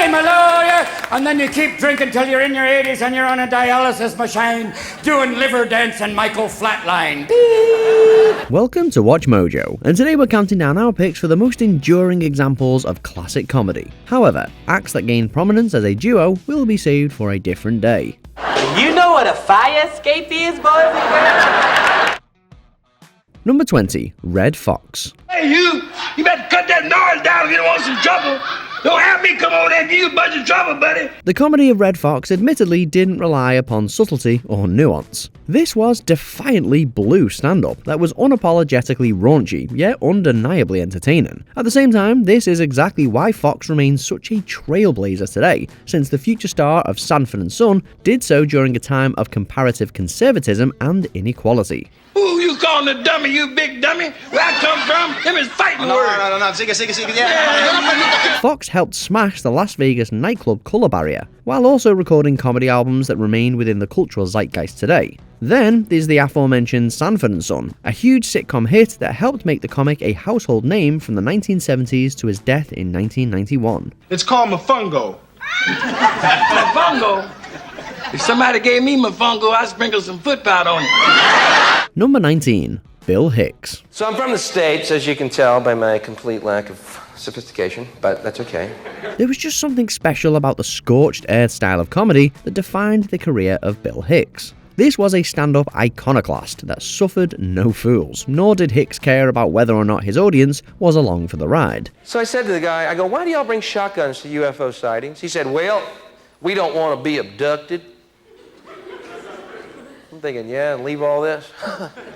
I'm a lawyer, and then you keep drinking till you're in your 80s and you're on a dialysis machine doing liver dance and Michael Flatline. Welcome to Watch Mojo, and today we're counting down our picks for the most enduring examples of classic comedy. However, acts that gained prominence as a duo will be saved for a different day. You know what a fire escape is, boys and girls? Number 20, Red Fox. Hey, you better cut that noise down if you don't want some trouble. Don't have me come over there and give you a bunch of trouble, buddy. The comedy of Red Fox admittedly didn't rely upon subtlety or nuance. This was defiantly blue stand-up that was unapologetically raunchy, yet undeniably entertaining. At the same time, this is exactly why Fox remains such a trailblazer today, since the future star of Sanford and Son did so during a time of comparative conservatism and inequality. Who you calling a dummy, you big dummy? Where I come from, them is fighting words. No. Sigue. Yeah. Fox helped smash the Las Vegas nightclub color barrier, while also recording comedy albums that remain within the cultural zeitgeist today. Then there's the aforementioned Sanford and Son, a huge sitcom hit that helped make the comic a household name from the 1970s to his death in 1991. It's called Mofongo. Mofongo? If somebody gave me Mofongo, I'd sprinkle some foot powder on it. Number 19, Bill Hicks. So I'm from the States, as you can tell by my complete lack of sophistication, but that's okay. There was just something special about the scorched earth style of comedy that defined the career of Bill Hicks. This was a stand-up iconoclast that suffered no fools, nor did Hicks care about whether or not his audience was along for the ride. So I said to the guy, I go, why do y'all bring shotguns to UFO sightings? He said, well, we don't want to be abducted. I'm thinking, yeah, and leave all this?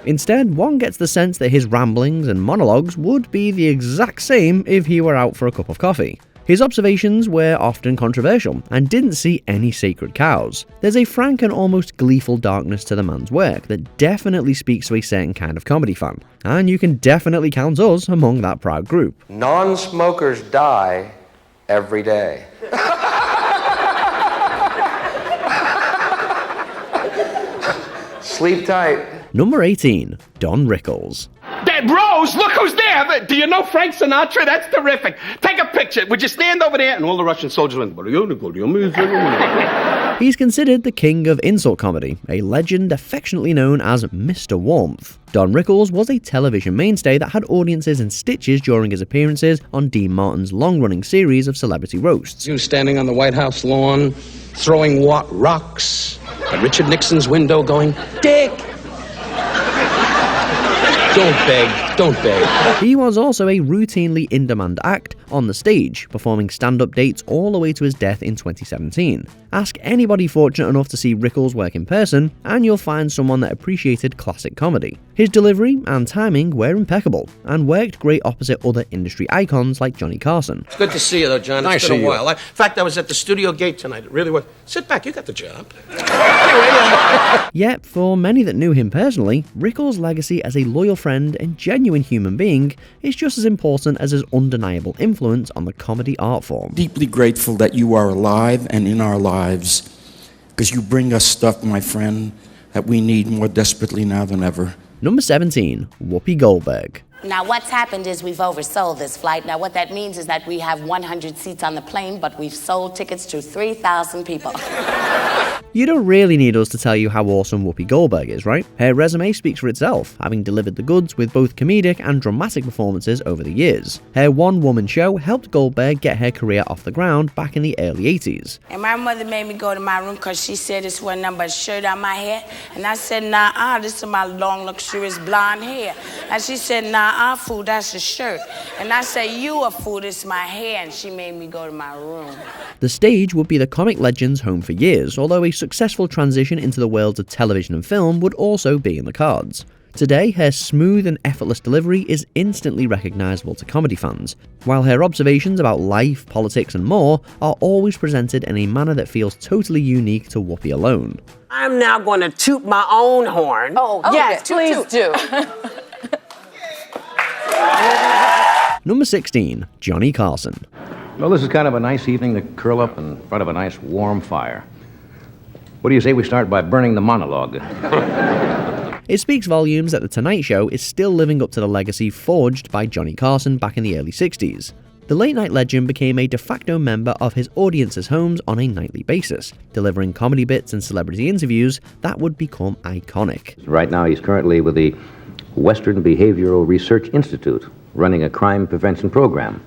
Instead, one gets the sense that his ramblings and monologues would be the exact same if he were out for a cup of coffee. His observations were often controversial and didn't see any sacred cows. There's a frank and almost gleeful darkness to the man's work that definitely speaks to a certain kind of comedy fan, and you can definitely count us among that proud group. Non-smokers die every day. Sleep tight. Number 18, Don Rickles. That Rose, look who's there. Do you know Frank Sinatra? That's terrific. Take a picture. Would you stand over there? And all the Russian soldiers went, He's considered the king of insult comedy, a legend affectionately known as Mr. Warmth. Don Rickles was a television mainstay that had audiences in stitches during his appearances on Dean Martin's long-running series of celebrity roasts. You standing on the White House lawn, throwing rocks at Richard Nixon's window going, Dick! Don't beg. He was also a routinely in-demand act on the stage, performing stand-up dates all the way to his death in 2017. Ask anybody fortunate enough to see Rickles work in person, and you'll find someone that appreciated classic comedy. His delivery and timing were impeccable, and worked great opposite other industry icons like Johnny Carson. It's good to see you, though, John. It's been a while. In fact, I was at the studio gate tonight. It really was. Sit back, you got the job. Yet, for many that knew him personally, Rickles' legacy as a loyal friend and genuine human being is just as important as his undeniable influence on the comedy art form. Deeply grateful that you are alive and in our lives, because you bring us stuff, my friend, that we need more desperately now than ever. Number 17, Whoopi Goldberg. Now what's happened is we've oversold this flight. Now what that means is that we have 100 seats on the plane, but we've sold tickets to 3,000 people. You don't really need us to tell you how awesome Whoopi Goldberg is, right? Her resume speaks for itself, having delivered the goods with both comedic and dramatic performances over the years. Her one-woman show helped Goldberg get her career off the ground back in the early 80s. And my mother made me go to my room because she said this wasn't nothing but a shirt on my head. And I said, nah, this is my long, luxurious blonde hair. And she said, nah, fool, that's a shirt. And I said, you a fool, this is my hair. And she made me go to my room. The stage would be the comic legend's home for years, although a successful transition into the worlds of television and film would also be in the cards. Today, her smooth and effortless delivery is instantly recognizable to comedy fans, while her observations about life, politics, and more are always presented in a manner that feels totally unique to Whoopi alone. I'm now going to toot my own horn. Oh yes, please do. Number 16, Johnny Carson. Well, this is kind of a nice evening to curl up in front of a nice warm fire. What do you say we start by burning the monologue? It speaks volumes that The Tonight Show is still living up to the legacy forged by Johnny Carson back in the early 60s. The late-night legend became a de facto member of his audience's homes on a nightly basis, delivering comedy bits and celebrity interviews that would become iconic. Right now, he's currently with the Western Behavioral Research Institute, running a crime prevention program.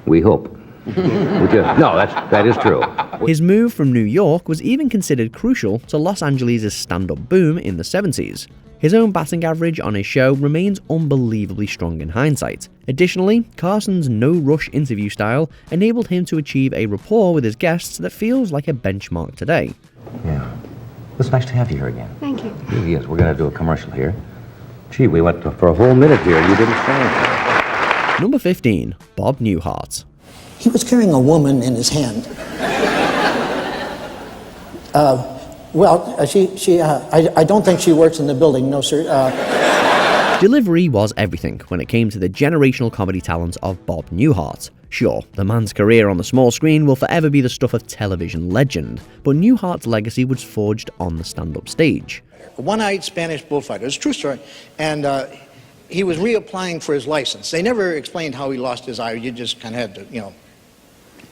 We hope. No, that is true. His move from New York was even considered crucial to Los Angeles' stand-up boom in the 70s. His own batting average on his show remains unbelievably strong in hindsight. Additionally, Carson's no-rush interview style enabled him to achieve a rapport with his guests that feels like a benchmark today. Yeah. It's nice to have you here again. Thank you. It really is. We're going to do a commercial here. Gee, we went for a whole minute here and you didn't stand. Number 15. Bob Newhart. He was carrying a woman in his hand. I don't think she works in the building, no, sir. Delivery was everything when it came to the generational comedy talent of Bob Newhart. Sure, the man's career on the small screen will forever be the stuff of television legend, but Newhart's legacy was forged on the stand-up stage. A one-eyed Spanish bullfighter. It's a true story. And he was reapplying for his license. They never explained how he lost his eye. You just kind of had to,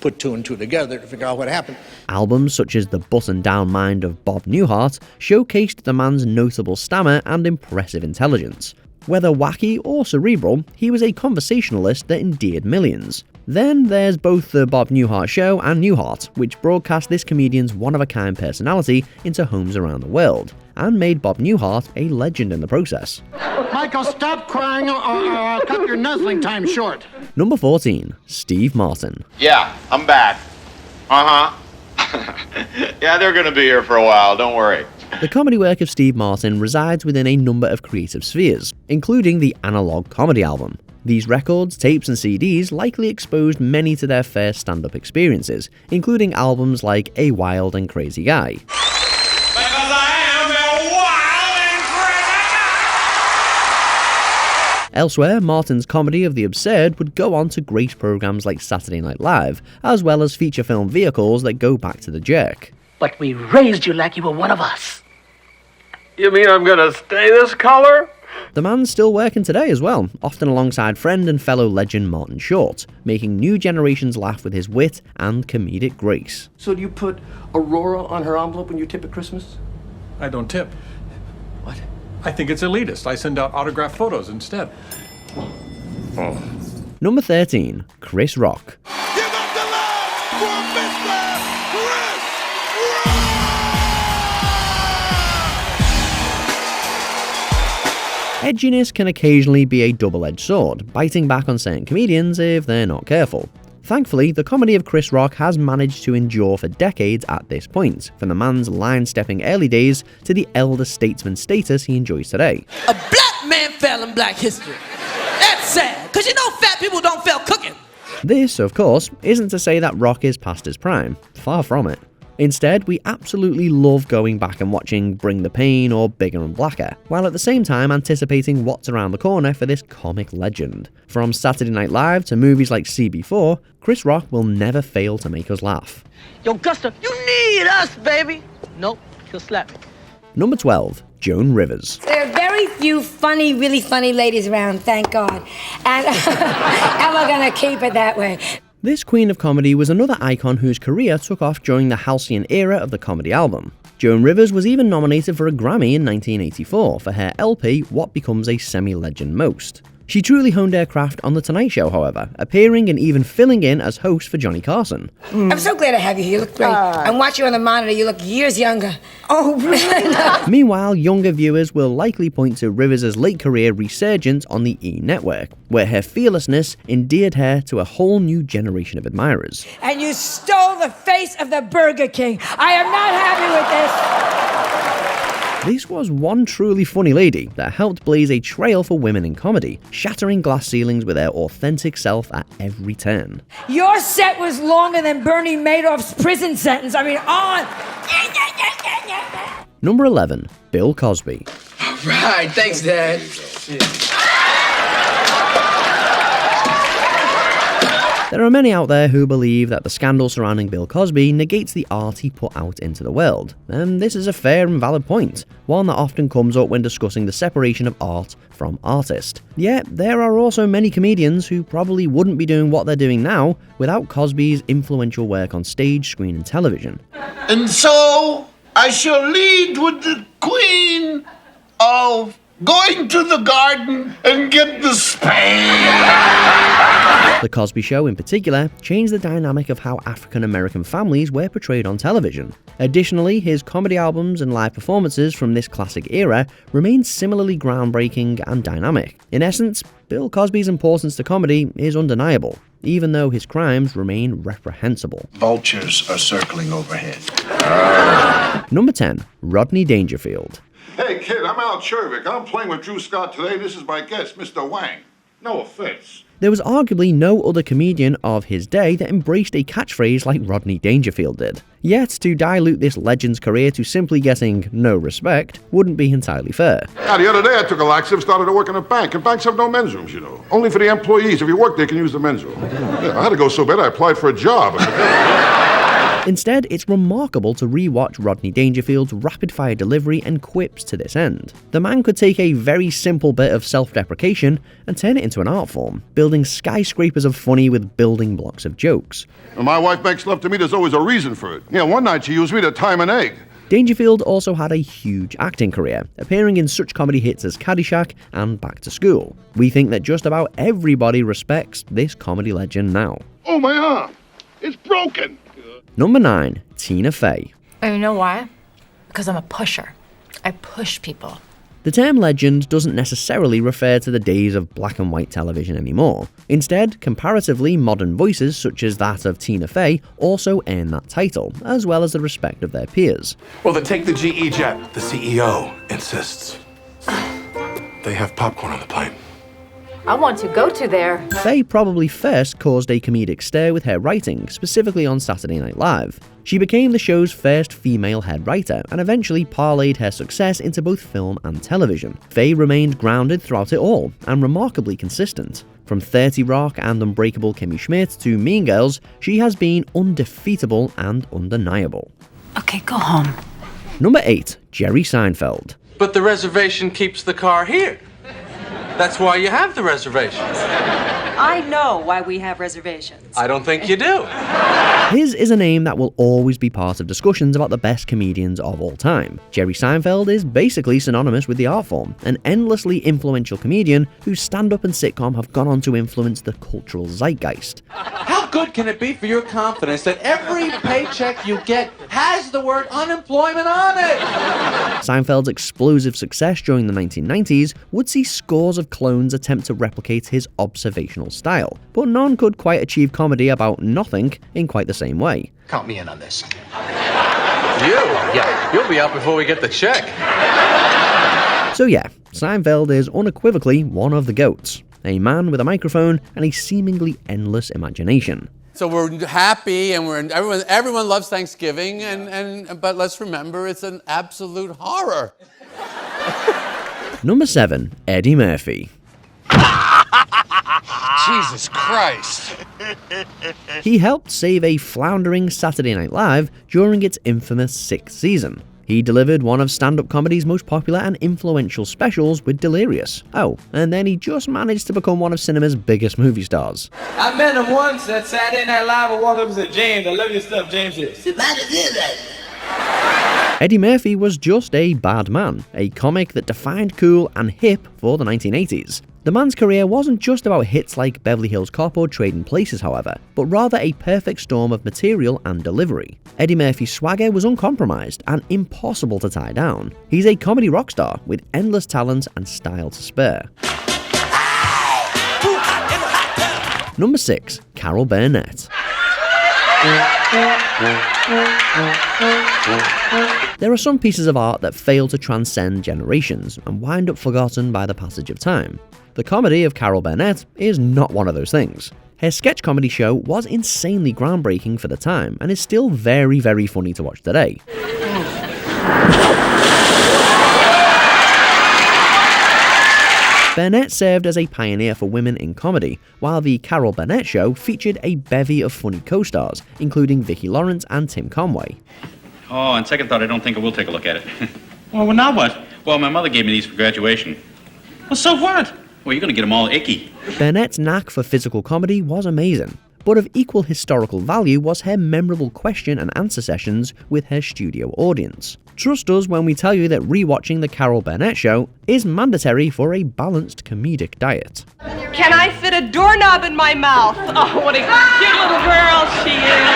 put two and two together to figure out what happened. Albums such as The Button-Down Mind of Bob Newhart showcased the man's notable stammer and impressive intelligence. Whether wacky or cerebral, he was a conversationalist that endeared millions. Then there's both The Bob Newhart Show and Newhart, which broadcast this comedian's one-of-a-kind personality into homes around the world, and made Bob Newhart a legend in the process. Michael, stop crying or I'll cut your nuzzling time short. Number 14. Steve Martin. Yeah, I'm back. Uh-huh. Yeah, they're gonna be here for a while, don't worry. The comedy work of Steve Martin resides within a number of creative spheres, including the Analog Comedy album. These records, tapes and CDs likely exposed many to their first stand-up experiences, including albums like A Wild and Crazy Guy. Elsewhere, Martin's comedy of the absurd would go on to great programs like Saturday Night Live, as well as feature film vehicles that go back to the Jerk. But we raised you like you were one of us. You mean I'm gonna stay this color? The man's still working today as well, often alongside friend and fellow legend Martin Short, making new generations laugh with his wit and comedic grace. So do you put Aurora on her envelope when you tip at Christmas? I don't tip. What? I think it's elitist. I send out autographed photos instead. Number 13. Chris Rock. Edginess can occasionally be a double-edged sword, biting back on certain comedians if they're not careful. Thankfully, the comedy of Chris Rock has managed to endure for decades at this point, from the man's line-stepping early days to the elder statesman status he enjoys today. A black man fell in black history. That's sad, because fat people don't fail cooking. This, of course, isn't to say that Rock is past his prime. Far from it. Instead, we absolutely love going back and watching Bring the Pain or Bigger and Blacker, while at the same time anticipating what's around the corner for this comic legend. From Saturday Night Live to movies like CB4, Chris Rock will never fail to make us laugh. Yo, Gusta, you need us, baby. Nope, he'll slap me. Number 12. Joan Rivers. There are very few funny, really funny ladies around, thank God. And, and we're gonna keep it that way. This queen of comedy was another icon whose career took off during the halcyon era of the comedy album. Joan Rivers was even nominated for a Grammy in 1984 for her LP What Becomes a Semi-Legend Most. She truly honed her craft on The Tonight Show, however, appearing and even filling in as host for Johnny Carson. I'm so glad to have you here. You look great. I'm watching you on the monitor. You look years younger. Oh, really? Meanwhile, younger viewers will likely point to Rivers' late career resurgence on the E! Network, where her fearlessness endeared her to a whole new generation of admirers. And you stole the face of the Burger King. I am not happy with this. This was one truly funny lady that helped blaze a trail for women in comedy, shattering glass ceilings with her authentic self at every turn. Your set was longer than Bernie Madoff's prison sentence. I mean, on. Number 11. Bill Cosby. All right, thanks, Dad. There are many out there who believe that the scandal surrounding Bill Cosby negates the art he put out into the world, and this is a fair and valid point, one that often comes up when discussing the separation of art from artist. Yet, there are also many comedians who probably wouldn't be doing what they're doing now without Cosby's influential work on stage, screen, and television. And so I shall lead with the queen of going to the garden and get the spade. The Cosby Show, in particular, changed the dynamic of how African American families were portrayed on television. Additionally, his comedy albums and live performances from this classic era remain similarly groundbreaking and dynamic. In essence, Bill Cosby's importance to comedy is undeniable, even though his crimes remain reprehensible. Vultures are circling overhead. Number 10. Rodney Dangerfield. Hey, kid, I'm Al Chervik. I'm playing with Drew Scott today. This is my guest, Mr. Wang. No offense. There was arguably no other comedian of his day that embraced a catchphrase like Rodney Dangerfield did. Yet, to dilute this legend's career to simply getting no respect wouldn't be entirely fair. Now, the other day I took a laxative, started to work in a bank, and banks have no men's rooms, you know. Only for the employees. If you work, they can use the men's room. Yeah, I had to go so bad I applied for a job. Instead, it's remarkable to re-watch Rodney Dangerfield's rapid-fire delivery and quips to this end. The man could take a very simple bit of self-deprecation and turn it into an art form, building skyscrapers of funny with building blocks of jokes. When my wife makes love to me, there's always a reason for it. Yeah, one night she used me to time an egg. Dangerfield also had a huge acting career, appearing in such comedy hits as Caddyshack and Back to School. We think that just about everybody respects this comedy legend now. Oh, my arm! It's broken! Number 9. Tina Fey. And you know why? Because I'm a pusher. I push people. The term legend doesn't necessarily refer to the days of black and white television anymore. Instead, comparatively modern voices such as that of Tina Fey also earn that title, as well as the respect of their peers. Well, then take the GE jet. The CEO insists. They have popcorn on the plane. I want to go to there. Fey probably first caused a comedic stir with her writing, specifically on Saturday Night Live. She became the show's first female head writer and eventually parlayed her success into both film and television. Fey remained grounded throughout it all and remarkably consistent. From 30 Rock and Unbreakable Kimmy Schmidt to Mean Girls, she has been undefeatable and undeniable. Okay, go home. Number 8. Jerry Seinfeld. But the reservation keeps the car here. That's why you have the reservations. I know why we have reservations. I don't think you do. His is a name that will always be part of discussions about the best comedians of all time. Jerry Seinfeld is basically synonymous with the art form, an endlessly influential comedian whose stand-up and sitcom have gone on to influence the cultural zeitgeist. How good can it be for your confidence that every paycheck you get has the word unemployment on it? Seinfeld's explosive success during the 1990s would see scores of clones attempt to replicate his observational style, but none could quite achieve comedy about nothing in quite the same way. Count me in on this. You'll be out before we get the check. So yeah, Seinfeld is unequivocally one of the GOATs. A man with a microphone and a seemingly endless imagination. So we're happy and everyone loves Thanksgiving, but let's remember it's an absolute horror. Number 7. Eddie Murphy. Jesus Christ. He helped save a floundering Saturday Night Live during its infamous 6th season. He delivered one of stand-up comedy's most popular and influential specials with Delirious. Oh, and then he just managed to become one of cinema's biggest movie stars. I met him once at Saturday Night Live. I walked up and said, James, I love your stuff, James. Eddie Murphy was just a bad man, a comic that defined cool and hip for the 1980s. The man's career wasn't just about hits like Beverly Hills Cop or Trading Places, however, but rather a perfect storm of material and delivery. Eddie Murphy's swagger was uncompromised and impossible to tie down. He's a comedy rock star with endless talent and style to spare. Number 6. Carol Burnett. There are some pieces of art that fail to transcend generations and wind up forgotten by the passage of time. The comedy of Carol Burnett is not one of those things. Her sketch comedy show was insanely groundbreaking for the time and is still very, very funny to watch today. Burnett served as a pioneer for women in comedy, while the Carol Burnett Show featured a bevy of funny co-stars, including Vicki Lawrence and Tim Conway. Oh, on second thought, I don't think I will take a look at it. Well, now what? Well, my mother gave me these for graduation. Well, so what? Well, you're going to get them all icky. Burnett's knack for physical comedy was amazing, but of equal historical value was her memorable question and answer sessions with her studio audience. Trust us when we tell you that rewatching the Carol Burnett Show is mandatory for a balanced comedic diet. Can I fit a doorknob in my mouth? Oh, what a cute little girl she is.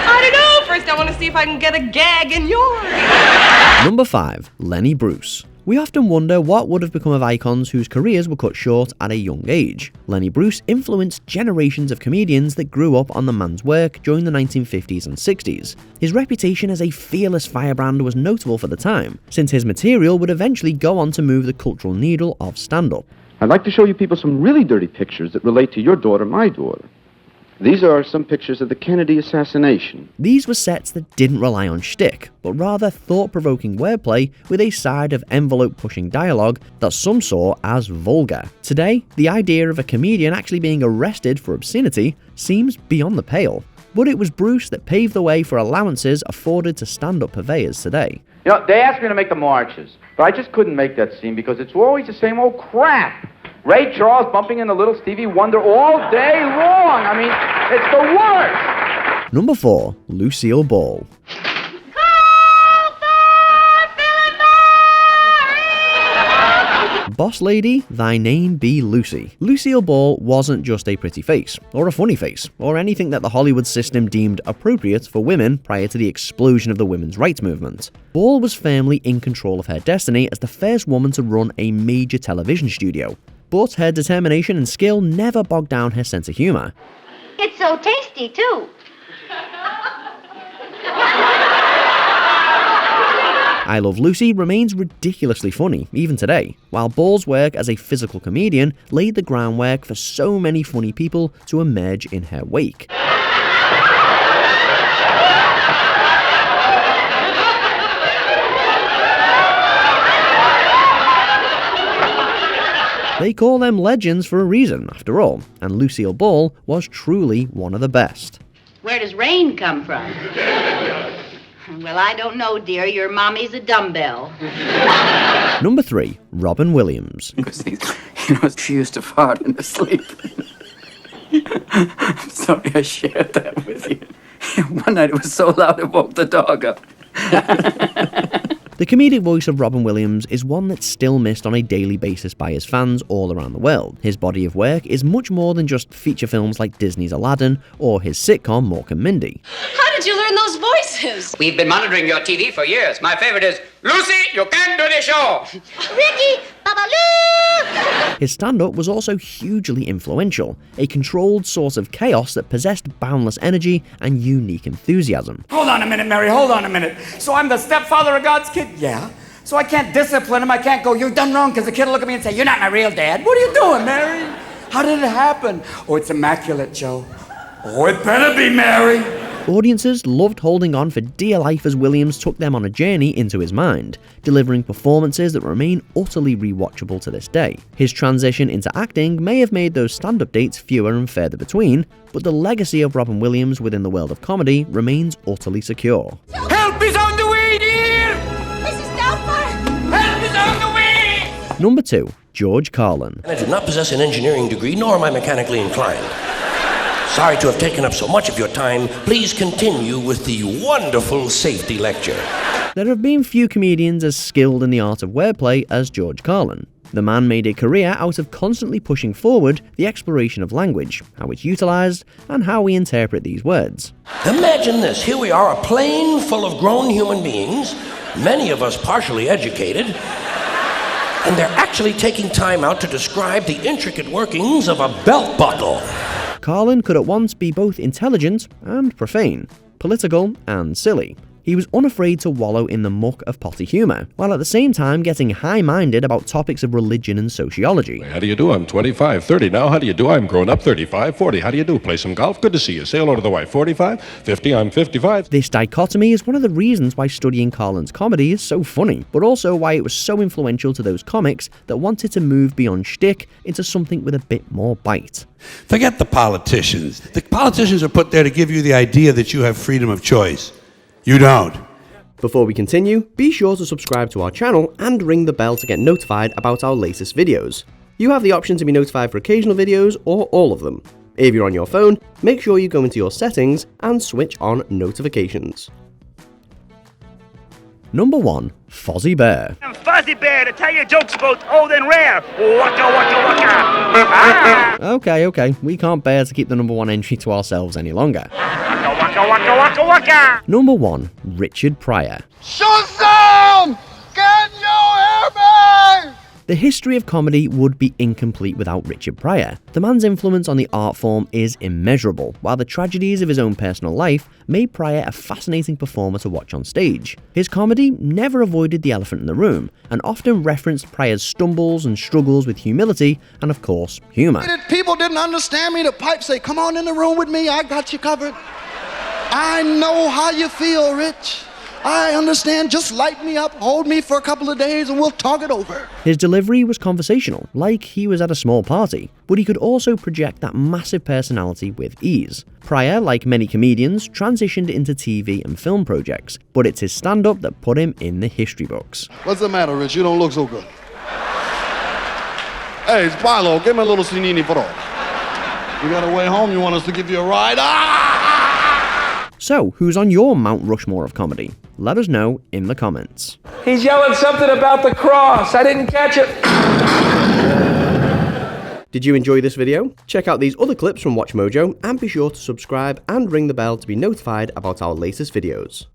I don't know. First, I want to see if I can get a gag in yours. Number 5. Lenny Bruce. We often wonder what would have become of icons whose careers were cut short at a young age. Lenny Bruce influenced generations of comedians that grew up on the man's work during the 1950s and 60s. His reputation as a fearless firebrand was notable for the time, since his material would eventually go on to move the cultural needle of stand-up. I'd like to show you people some really dirty pictures that relate to your daughter, my daughter. These are some pictures of the Kennedy assassination. These were sets that didn't rely on shtick, but rather thought-provoking wordplay with a side of envelope-pushing dialogue that some saw as vulgar. Today, the idea of a comedian actually being arrested for obscenity seems beyond the pale. But it was Bruce that paved the way for allowances afforded to stand-up purveyors today. You know, they asked me to make the marches, but I just couldn't make that scene because it's always the same old crap. Ray Charles bumping into little Stevie Wonder all day long. I mean, it's the worst. Number 4. Lucille Ball. Boss lady, thy name be Lucy. Lucille Ball wasn't just a pretty face, or a funny face, or anything that the Hollywood system deemed appropriate for women prior to the explosion of the women's rights movement. Ball was firmly in control of her destiny as the first woman to run a major television studio. But her determination and skill never bogged down her sense of humor. It's so tasty, too. I Love Lucy remains ridiculously funny, even today, while Ball's work as a physical comedian laid the groundwork for so many funny people to emerge in her wake. They call them legends for a reason, after all, and Lucille Ball was truly one of the best. Where does rain come from? Well, I don't know, dear. Your mommy's a dumbbell. Number 3. Robin Williams. She used to fart in her sleep. I'm sorry I shared that with you. One night it was so loud it woke the dog up. The comedic voice of Robin Williams is one that's still missed on a daily basis by his fans all around the world. His body of work is much more than just feature films like Disney's Aladdin or his sitcom Mork and Mindy. How did you learn those voices? We've been monitoring your TV for years. My favorite is, Lucy, you can do the show. Ricky, Babaloo! His stand-up was also hugely influential, a controlled source of chaos that possessed boundless energy and unique enthusiasm. Hold on a minute, Mary, hold on a minute. So I'm the stepfather of God's kid? Yeah. So I can't discipline him, I can't go, you've done wrong, because the kid will look at me and say, you're not my real dad. What are you doing, Mary? How did it happen? Oh, it's immaculate, Joe. Oh, it better be, Mary. Audiences loved holding on for dear life as Williams took them on a journey into his mind, delivering performances that remain utterly rewatchable to this day. His transition into acting may have made those stand-up dates fewer and further between, but the legacy of Robin Williams within the world of comedy remains utterly secure. Help is on the way, dear! Mrs. Doubtfire! Help is on the way! Number 2. George Carlin. I do not possess an engineering degree, nor am I mechanically inclined. Sorry to have taken up so much of your time. Please continue with the wonderful safety lecture. There have been few comedians as skilled in the art of wordplay as George Carlin. The man made a career out of constantly pushing forward the exploration of language, how it's utilized, and how we interpret these words. Imagine this. Here we are, a plane full of grown human beings, many of us partially educated, and they're actually taking time out to describe the intricate workings of a belt buckle. Carlin could at once be both intelligent and profane, political and silly. He was unafraid to wallow in the muck of potty humour, while at the same time getting high-minded about topics of religion and sociology. How do you do? I'm 25, 30 now. How do you do? I'm grown up, 35, 40. How do you do? Play some golf? Good to see you. Say hello to the wife. 45, 50, I'm 55. This dichotomy is one of the reasons why studying Carlin's comedy is so funny, but also why it was so influential to those comics that wanted to move beyond shtick into something with a bit more bite. Forget the politicians. The politicians are put there to give you the idea that you have freedom of choice. You don't. Before we continue, be sure to subscribe to our channel and ring the bell to get notified about our latest videos. You have the option to be notified for occasional videos or all of them. If you're on your phone, make sure you go into your settings and switch on notifications. Number 1. Fozzie Bear. I'm Fozzie Bear to tell you jokes about old and rare. Waka waka waka. Ah! Okay, we can't bear to keep the number 1 entry to ourselves any longer. Waka waka waka waka waka. Number 1. Richard Pryor. Shazam! Can you hear me? The history of comedy would be incomplete without Richard Pryor. The man's influence on the art form is immeasurable, while the tragedies of his own personal life made Pryor a fascinating performer to watch on stage. His comedy never avoided the elephant in the room, and often referenced Pryor's stumbles and struggles with humility and, of course, humour. People didn't understand me. The pipe say, come on in the room with me. I got you covered. I know how you feel, Rich. I understand. Just light me up, hold me for a couple of days, and we'll talk it over. His delivery was conversational, like he was at a small party, but he could also project that massive personality with ease. Pryor, like many comedians, transitioned into TV and film projects, but it's his stand-up that put him in the history books. What's the matter, Rich? You don't look so good. Hey, it's Philo. Give me a little Sinini Pro. You got a way home? You want us to give you a ride? So, who's on your Mount Rushmore of comedy? Let us know in the comments. He's yelling something about the cross. I didn't catch it. Did you enjoy this video? Check out these other clips from WatchMojo and be sure to subscribe and ring the bell to be notified about our latest videos.